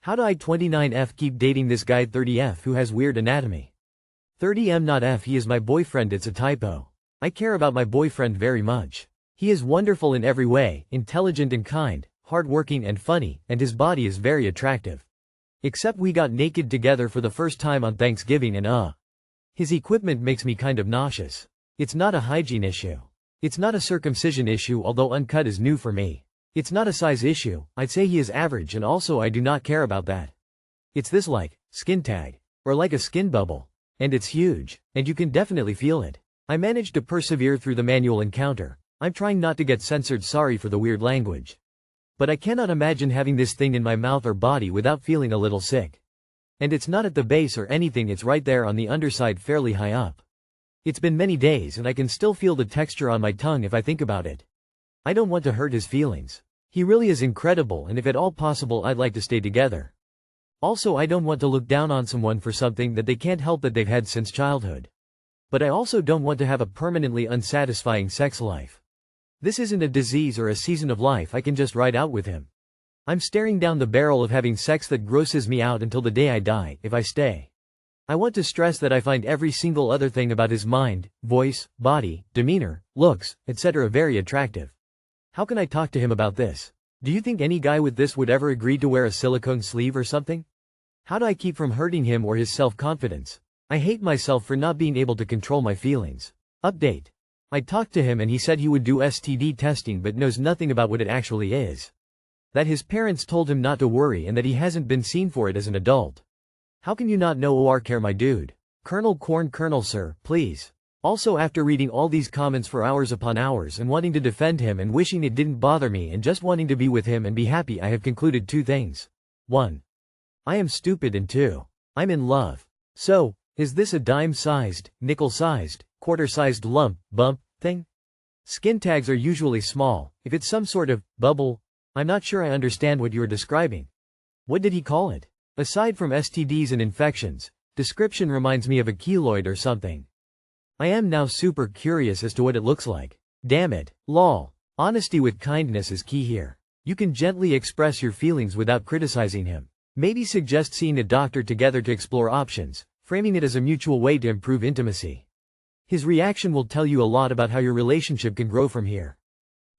How do I 29F keep dating this guy 30F who has weird anatomy? 30M not F, he is my boyfriend, it's a typo. I care about my boyfriend very much. He is wonderful in every way, intelligent and kind, hardworking and funny, and his body is very attractive. Except we got naked together for the first time on Thanksgiving and his equipment makes me kind of nauseous. It's not a hygiene issue. It's not a circumcision issue, although uncut is new for me. It's not a size issue, I'd say he is average, and also I do not care about that. It's this like skin tag, or like a skin bubble. And it's huge, and you can definitely feel it. I managed to persevere through the manual encounter. I'm trying not to get censored, sorry for the weird language. But I cannot imagine having this thing in my mouth or body without feeling a little sick. And it's not at the base or anything, it's right there on the underside fairly high up. It's been many days and I can still feel the texture on my tongue if I think about it. I don't want to hurt his feelings. He really is incredible, and if at all possible I'd like to stay together. Also, I don't want to look down on someone for something that they can't help that they've had since childhood. But I also don't want to have a permanently unsatisfying sex life. This isn't a disease or a season of life I can just ride out with him. I'm staring down the barrel of having sex that grosses me out until the day I die, if I stay. I want to stress that I find every single other thing about his mind, voice, body, demeanor, looks, etc. very attractive. How can I talk to him about this? Do you think any guy with this would ever agree to wear a silicone sleeve or something? How do I keep from hurting him or his self-confidence? I hate myself for not being able to control my feelings. Update. I talked to him and he said he would do STD testing but knows nothing about what it actually is. That his parents told him not to worry and that he hasn't been seen for it as an adult. How can you not know or care, my dude? Colonel Corn, Colonel sir, please. Also, after reading all these comments for hours upon hours and wanting to defend him and wishing it didn't bother me and just wanting to be with him and be happy, I have concluded two things. 1. I am stupid, and 2. I'm in love. So, is this a dime-sized, nickel-sized, quarter-sized bump thing? Skin tags are usually small. If it's some sort of bubble, I'm not sure I understand what you are describing. What did he call it? Aside from STDs and infections, description reminds me of a keloid or something. I am now super curious as to what it looks like. Damn it. Lol. Honesty with kindness is key here. You can gently express your feelings without criticizing him. Maybe suggest seeing a doctor together to explore options, framing it as a mutual way to improve intimacy. His reaction will tell you a lot about how your relationship can grow from here.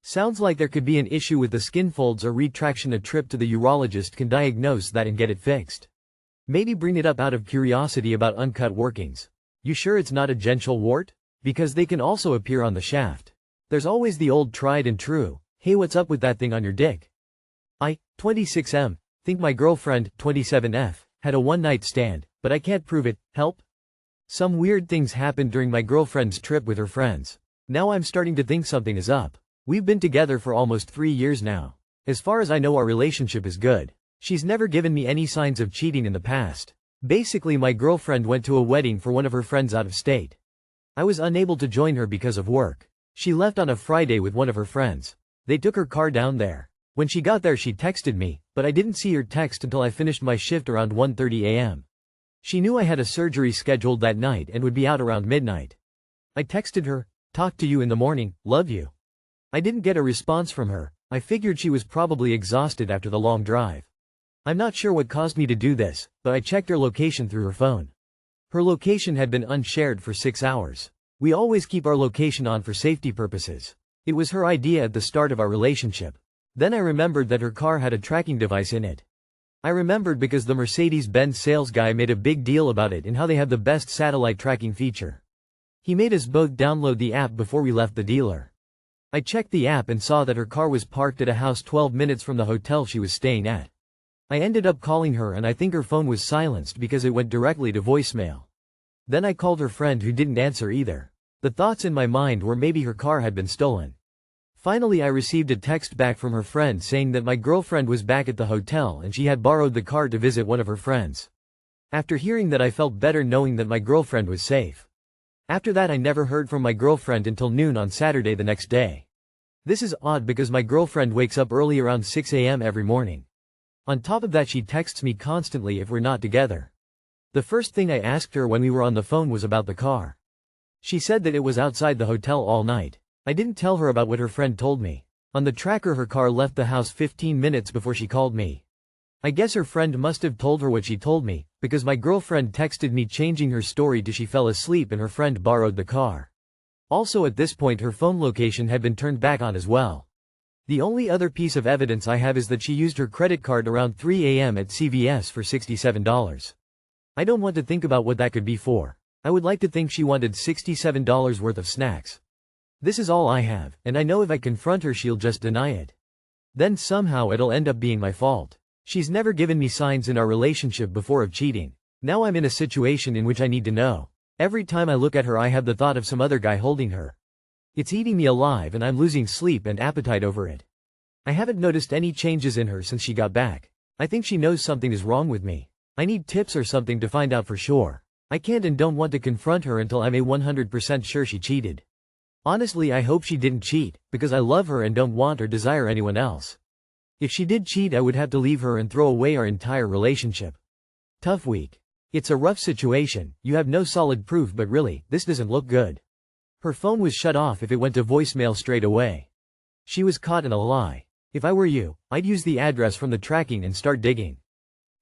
Sounds like there could be an issue with the skin folds or retraction. A trip to the urologist can diagnose that and get it fixed. Maybe bring it up out of curiosity about uncut workings. You sure it's not a genital wart? Because they can also appear on the shaft. There's always the old tried and true, hey, what's up with that thing on your dick? I, 26M, think my girlfriend, 27F, had a one-night stand, but I can't prove it. Help? Some weird things happened during my girlfriend's trip with her friends. Now I'm starting to think something is up. We've been together for almost 3 years now. As far as I know, our relationship is good. She's never given me any signs of cheating in the past. Basically, my girlfriend went to a wedding for one of her friends out of state. I was unable to join her because of work. She left on a Friday with one of her friends. They took her car down there. When she got there, she texted me, but I didn't see her text until I finished my shift around 1:30 a.m. She knew I had a surgery scheduled that night and would be out around midnight. I texted her, "Talk to you in the morning, love you." I didn't get a response from her. I figured she was probably exhausted after the long drive. I'm not sure what caused me to do this, but I checked her location through her phone. Her location had been unshared for 6 hours. We always keep our location on for safety purposes. It was her idea at the start of our relationship. Then I remembered that her car had a tracking device in it. I remembered because the Mercedes-Benz sales guy made a big deal about it and how they have the best satellite tracking feature. He made us both download the app before we left the dealer. I checked the app and saw that her car was parked at a house 12 minutes from the hotel she was staying at. I ended up calling her and I think her phone was silenced because it went directly to voicemail. Then I called her friend who didn't answer either. The thoughts in my mind were maybe her car had been stolen. Finally, I received a text back from her friend saying that my girlfriend was back at the hotel and she had borrowed the car to visit one of her friends. After hearing that, I felt better knowing that my girlfriend was safe. After that, I never heard from my girlfriend until noon on Saturday the next day. This is odd because my girlfriend wakes up early around 6 a.m. every morning. On top of that, she texts me constantly if we're not together. The first thing I asked her when we were on the phone was about the car. She said that it was outside the hotel all night. I didn't tell her about what her friend told me. On the tracker, her car left the house 15 minutes before she called me. I guess her friend must have told her what she told me, because my girlfriend texted me changing her story to she fell asleep and her friend borrowed the car. Also at this point her phone location had been turned back on as well. The only other piece of evidence I have is that she used her credit card around 3 a.m. at CVS for $67. I don't want to think about what that could be for. I would like to think she wanted $67 worth of snacks. This is all I have, and I know if I confront her she'll just deny it. Then somehow it'll end up being my fault. She's never given me signs in our relationship before of cheating. Now I'm in a situation in which I need to know. Every time I look at her I have the thought of some other guy holding her. It's eating me alive and I'm losing sleep and appetite over it. I haven't noticed any changes in her since she got back. I think she knows something is wrong with me. I need tips or something to find out for sure. I can't and don't want to confront her until I'm 100% sure she cheated. Honestly, I hope she didn't cheat, because I love her and don't want or desire anyone else. If she did cheat I would have to leave her and throw away our entire relationship. Tough week. It's a rough situation, you have no solid proof but really, this doesn't look good. Her phone was shut off if it went to voicemail straight away. She was caught in a lie. If I were you, I'd use the address from the tracking and start digging.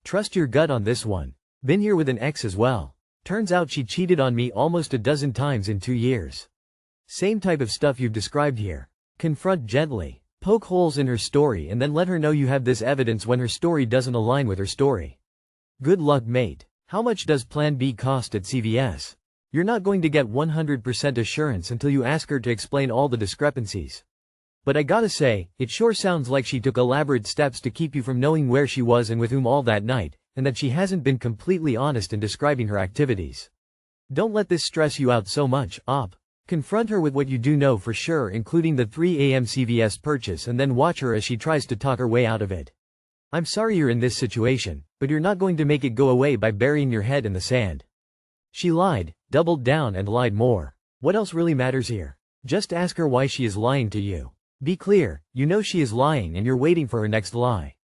Trust your gut on this one. Been here with an ex as well. Turns out she cheated on me almost a dozen times in 2 years. Same type of stuff you've described here. Confront gently. Poke holes in her story and then let her know you have this evidence when her story doesn't align with her story. Good luck, mate. How much does Plan B cost at CVS? You're not going to get 100% assurance until you ask her to explain all the discrepancies. But I gotta say, it sure sounds like she took elaborate steps to keep you from knowing where she was and with whom all that night, and that she hasn't been completely honest in describing her activities. Don't let this stress you out so much, op. Confront her with what you do know for sure, including the 3 a.m. CVS purchase, and then watch her as she tries to talk her way out of it. I'm sorry you're in this situation, but you're not going to make it go away by burying your head in the sand. She lied, doubled down and lied more. What else really matters here? Just ask her why she is lying to you. Be clear, you know she is lying and you're waiting for her next lie.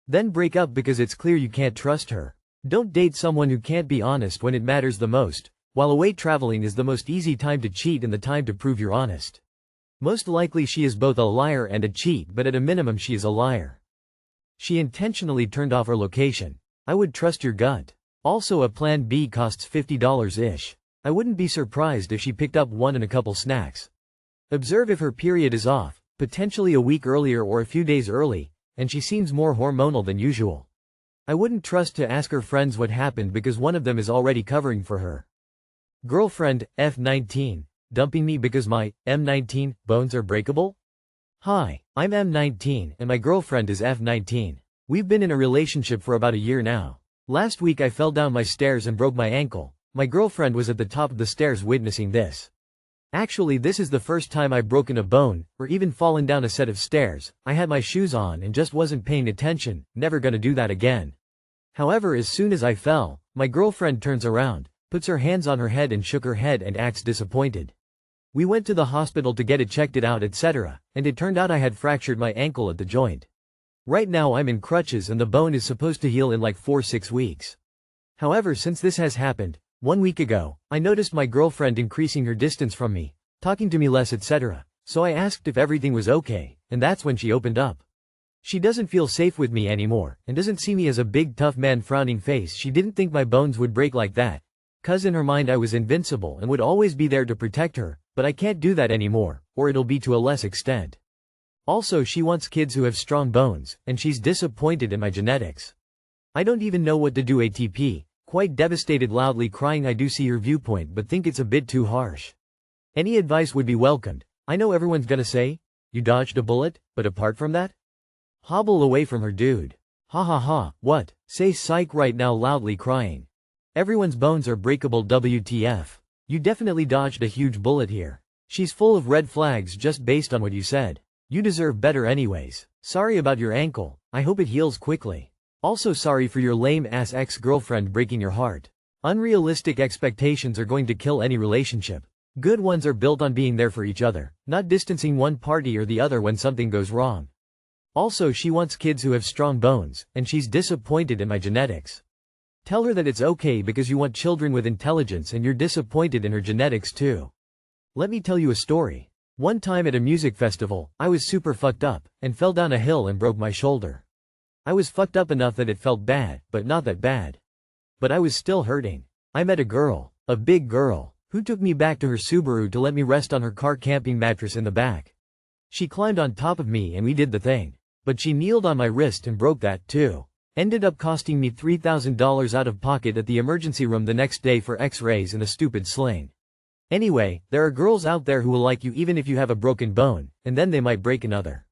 Then break up because it's clear you can't trust her. Don't date someone who can't be honest when it matters the most. While away traveling is the most easy time to cheat and the time to prove you're honest. Most likely she is both a liar and a cheat, but at a minimum she is a liar. She intentionally turned off her location. I would trust your gut. Also, a Plan B costs $50-ish. I wouldn't be surprised if she picked up one and a couple snacks. Observe if her period is off, potentially a week earlier or a few days early, and she seems more hormonal than usual. I wouldn't trust to ask her friends what happened because one of them is already covering for her. Girlfriend, F19, dumping me because my M19 bones are breakable? Hi, I'm M19 and my girlfriend is F19. We've been in a relationship for about a year now. Last week I fell down my stairs and broke my ankle. My girlfriend was at the top of the stairs witnessing this. Actually, this is the first time I've broken a bone, or even fallen down a set of stairs. I had my shoes on and just wasn't paying attention, never gonna do that again. However, as soon as I fell, my girlfriend turns around, puts her hands on her head and shook her head and acts disappointed. We went to the hospital to get it checked out, etc., and it turned out I had fractured my ankle at the joint. Right now I'm in crutches and the bone is supposed to heal in like 4-6 weeks. However, since this has happened, 1 week ago, I noticed my girlfriend increasing her distance from me, talking to me less, etc., so I asked if everything was okay, and that's when she opened up. She doesn't feel safe with me anymore, and doesn't see me as a big tough man frowning face. She didn't think my bones would break like that. 'Cause in her mind I was invincible and would always be there to protect her, but I can't do that anymore, or it'll be to a less extent. Also, she wants kids who have strong bones, and she's disappointed in my genetics. I don't even know what to do. ATP, quite devastated, loudly crying. I do see your viewpoint but think it's a bit too harsh. Any advice would be welcomed. I know everyone's gonna say, you dodged a bullet, but apart from that? Hobble away from her, dude. Ha ha ha, what? Say psych right now, loudly crying. Everyone's bones are breakable, WTF. You definitely dodged a huge bullet here. She's full of red flags just based on what you said. You deserve better anyways. Sorry about your ankle, I hope it heals quickly. Also sorry for your lame-ass ex-girlfriend breaking your heart. Unrealistic expectations are going to kill any relationship. Good ones are built on being there for each other, not distancing one party or the other when something goes wrong. Also, she wants kids who have strong bones, and she's disappointed in my genetics. Tell her that it's okay because you want children with intelligence and you're disappointed in her genetics too. Let me tell you a story. One time at a music festival, I was super fucked up, and fell down a hill and broke my shoulder. I was fucked up enough that it felt bad, but not that bad. But I was still hurting. I met a big girl, who took me back to her Subaru to let me rest on her car camping mattress in the back. She climbed on top of me and we did the thing. But she kneeled on my wrist and broke that too. Ended up costing me $3,000 out of pocket at the emergency room the next day for x-rays and a stupid sling. Anyway, there are girls out there who will like you even if you have a broken bone, and then they might break another.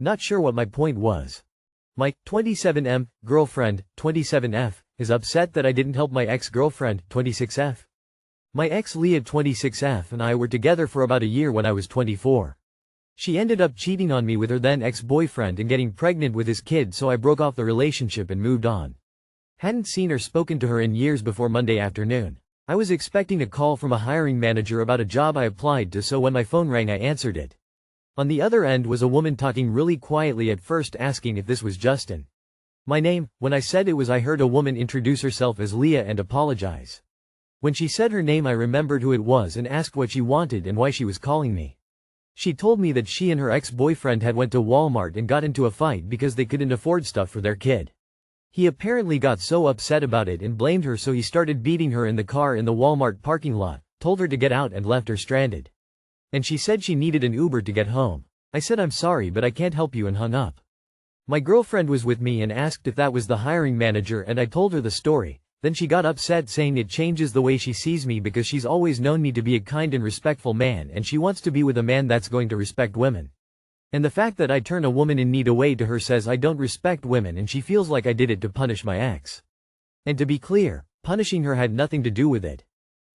Not sure what my point was. My 27M girlfriend, 27F, is upset that I didn't help my ex-girlfriend, 26F. My ex Leah 26F and I were together for about a year when I was 24. She ended up cheating on me with her then ex-boyfriend and getting pregnant with his kid, so I broke off the relationship and moved on. Hadn't seen or spoken to her in years before Monday afternoon. I was expecting a call from a hiring manager about a job I applied to, so when my phone rang I answered it. On the other end was a woman talking really quietly at first, asking if this was Justin. My name. When I said it was, I heard a woman introduce herself as Leah and apologize. When she said her name I remembered who it was and asked what she wanted and why she was calling me. She told me that she and her ex-boyfriend had went to Walmart and got into a fight because they couldn't afford stuff for their kid. He apparently got so upset about it and blamed her, so he started beating her in the car in the Walmart parking lot, told her to get out and left her stranded. And she said she needed an Uber to get home. I said I'm sorry but I can't help you and hung up. My girlfriend was with me and asked if that was the hiring manager and I told her the story. Then she got upset, saying it changes the way she sees me because she's always known me to be a kind and respectful man and she wants to be with a man that's going to respect women. And the fact that I turn a woman in need away to her says I don't respect women, and she feels like I did it to punish my ex. And to be clear, punishing her had nothing to do with it.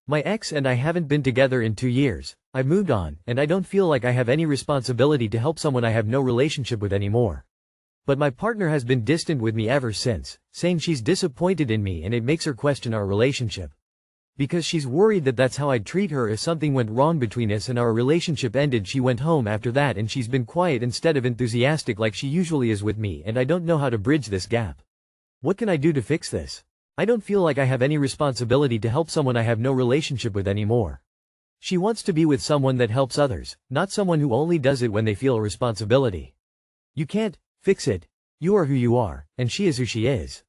My ex and I haven't been together in 2 years, I've moved on, and I don't feel like I have any responsibility to help someone I have no relationship with anymore. But my partner has been distant with me ever since, saying she's disappointed in me and it makes her question our relationship. Because she's worried that that's how I'd treat her if something went wrong between us and our relationship ended. She went home after that and she's been quiet instead of enthusiastic like she usually is with me, and I don't know how to bridge this gap. What can I do to fix this? I don't feel like I have any responsibility to help someone I have no relationship with anymore. She wants to be with someone that helps others, not someone who only does it when they feel a responsibility. You can't fix it. You are who you are, and she is who she is.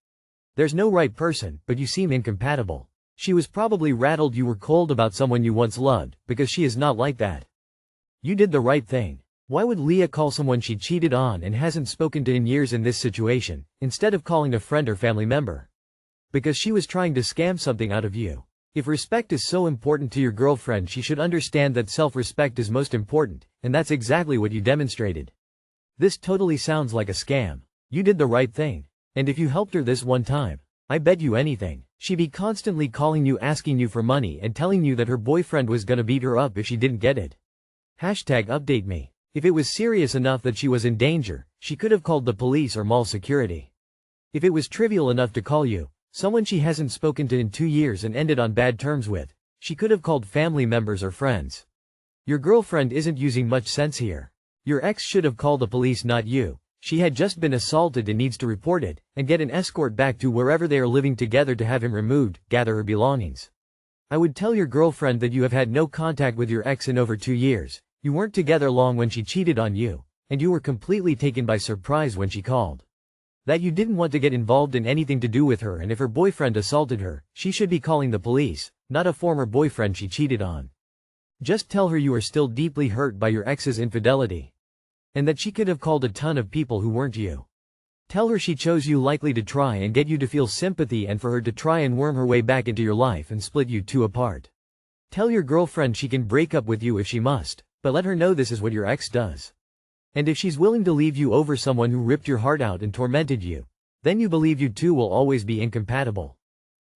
There's no right person, but you seem incompatible. She was probably rattled you were cold about someone you once loved, because she is not like that. You did the right thing. Why would Leah call someone she cheated on and hasn't spoken to in years in this situation, instead of calling a friend or family member? Because she was trying to scam something out of you. If respect is so important to your girlfriend, she should understand that self-respect is most important, and that's exactly what you demonstrated. This totally sounds like a scam. You did the right thing. And if you helped her this one time, I bet you anything, she'd be constantly calling you asking you for money and telling you that her boyfriend was gonna beat her up if she didn't get it. #update me. If it was serious enough that she was in danger, she could have called the police or mall security. If it was trivial enough to call you, someone she hasn't spoken to in 2 years and ended on bad terms with, she could have called family members or friends. Your girlfriend isn't using much sense here. Your ex should have called the police, not you. She had just been assaulted and needs to report it, and get an escort back to wherever they are living together to have him removed, gather her belongings. I would tell your girlfriend that you have had no contact with your ex in over 2 years, you weren't together long when she cheated on you, and you were completely taken by surprise when she called. That you didn't want to get involved in anything to do with her, and if her boyfriend assaulted her, she should be calling the police, not a former boyfriend she cheated on. Just tell her you are still deeply hurt by your ex's infidelity. And that she could have called a ton of people who weren't you. Tell her she chose you likely to try and get you to feel sympathy and for her to try and worm her way back into your life and split you two apart. Tell your girlfriend she can break up with you if she must, but let her know this is what your ex does. And if she's willing to leave you over someone who ripped your heart out and tormented you, then you believe you two will always be incompatible.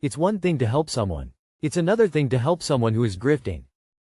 It's one thing to help someone. It's another thing to help someone who is grifting,